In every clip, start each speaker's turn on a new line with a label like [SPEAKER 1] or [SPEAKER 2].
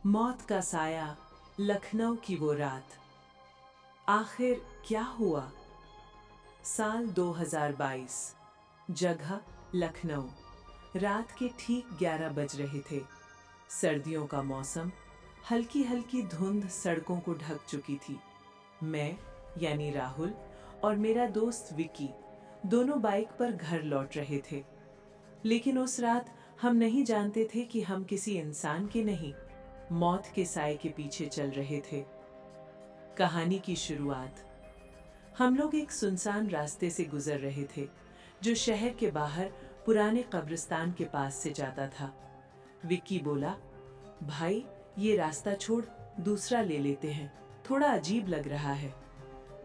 [SPEAKER 1] मौत का साया, लखनऊ की वो रात। आखिर क्या हुआ? साल 2022, जगह लखनऊ। रात के ठीक 11 बज रहे थे। सर्दियों का मौसम, हल्की हल्की धुंध सड़कों को ढक चुकी थी। मैं यानी राहुल और मेरा दोस्त विकी दोनों बाइक पर घर लौट रहे थे। लेकिन उस रात हम नहीं जानते थे कि हम किसी इंसान के नहीं, मौत के साए के पीछे चल रहे थे। कहानी की शुरुआत। हम लोग एक सुनसान रास्ते से गुजर रहे थे जो शहर के बाहर पुराने कब्रिस्तान के पास से जाता था। विक्की बोला, भाई ये रास्ता छोड़ दूसरा ले लेते हैं, थोड़ा अजीब लग रहा है।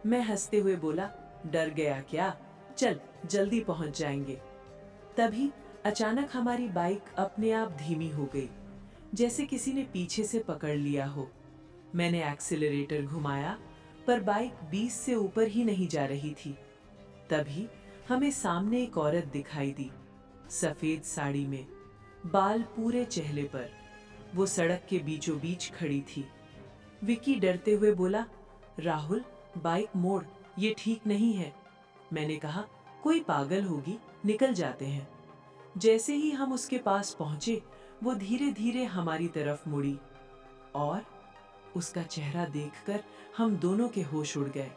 [SPEAKER 1] मैं हंसते हुए बोला, डर गया क्या? चल जल्दी पहुंच जाएंगे। तभी अचानक हमारी बाइक अपने आप धीमी हो गई, जैसे किसी ने पीछे से पकड़ लिया हो। मैंने एक्सीलरेटर घुमाया पर बाइक 20 से ऊपर ही नहीं जा रही थी। तभी हमें सामने एक औरत दिखाई दी, सफेद साड़ी में, बाल पूरे चेहरे पर। वो सड़क के बीचों बीच खड़ी थी। विक्की डरते हुए बोला, राहुल बाइक मोड़, ये ठीक नहीं है। मैंने कहा, कोई पागल होगी, निकल जाते हैं। जैसे ही हम उसके पास पहुंचे, वो धीरे धीरे हमारी तरफ मुड़ी और उसका चेहरा देखकर हम दोनों के होश उड़ गए।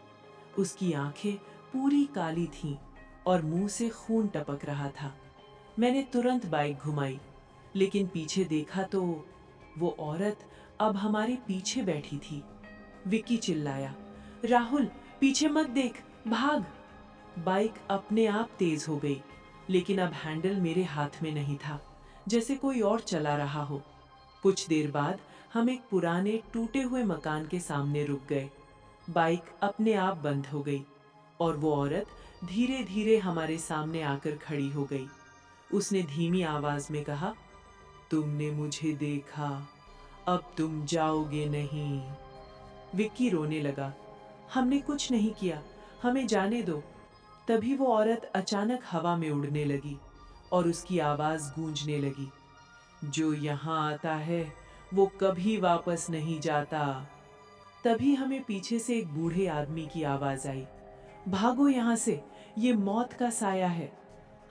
[SPEAKER 1] उसकी आंखें पूरी काली थीं और मुंह से खून टपक रहा था। मैंने तुरंत बाइक घुमाई, लेकिन पीछे देखा तो वो औरत अब हमारे पीछे बैठी थी। विक्की चिल्लाया, राहुल पीछे मत देख, भाग। बाइक अपने आप तेज हो गई, लेकिन अब हैंडल मेरे हाथ में नहीं था, जैसे कोई और चला रहा हो। कुछ देर बाद हम एक पुराने टूटे हुए मकान के सामने रुक गए। बाइक अपने आप बंद हो गई और वो औरत धीरे धीरे हमारे सामने आकर खड़ी हो गई। उसने धीमी आवाज में कहा, तुमने मुझे देखा, अब तुम जाओगे नहीं। विक्की रोने लगा, हमने कुछ नहीं किया, हमें जाने दो। तभी वो औरत अचानक हवा में उड़ने लगी और उसकी आवाज गूंजने लगी, जो यहाँ आता है वो कभी वापस नहीं जाता। तभी हमें पीछे से एक बूढ़े आदमी की आवाज आई, भागो यहाँ से, ये मौत का साया है।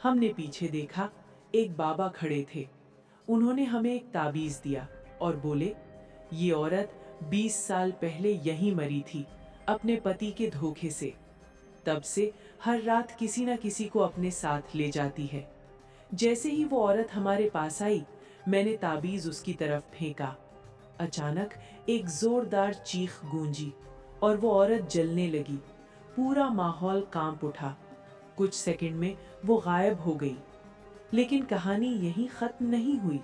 [SPEAKER 1] हमने पीछे देखा, एक बाबा खड़े थे। उन्होंने हमें एक ताबीज दिया और बोले, ये औरत 20 साल पहले यहीं मरी थी, अपने पति के धोखे से। तब से हर रात किसी न किसी को अपने साथ ले जाती है। जैसे ही वो औरत हमारे पास आई, मैंने ताबीज उसकी तरफ फेंका। अचानक एक जोरदार चीख गूंजी और वो औरत जलने लगी। पूरा माहौल कांप उठा। कुछ सेकंड में वो गायब हो गई। लेकिन कहानी यहीं खत्म नहीं हुई।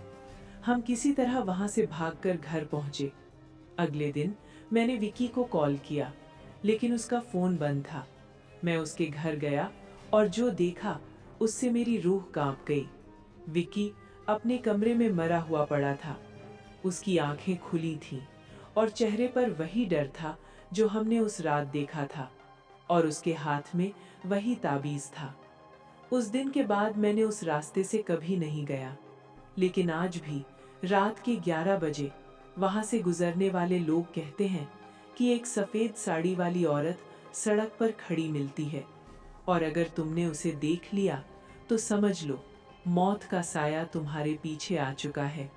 [SPEAKER 1] हम किसी तरह वहां से भागकर घर पहुंचे। अगले दिन मैंने विकी को कॉल किया, लेकिन उसका फोन बंद था। मैं उसके घर गया और जो देखा उससे मेरी रूह कांप गई। विकी अपने कमरे में मरा हुआ पड़ा था। उसकी आंखें खुली थीं और चेहरे पर वही डर था जो हमने उस रात देखा था, और उसके हाथ में वही ताबीज था। उस दिन के बाद मैंने उस रास्ते से कभी नहीं गया, लेकिन आज भी रात के 11 बजे वहां से गुजरने वाले लोग कहते हैं कि एक सफेद साड़ी वाली औरत सड़क पर खड़ी मिलती है, और अगर तुमने उसे देख लिया तो समझ लो, मौत का साया तुम्हारे पीछे आ चुका है।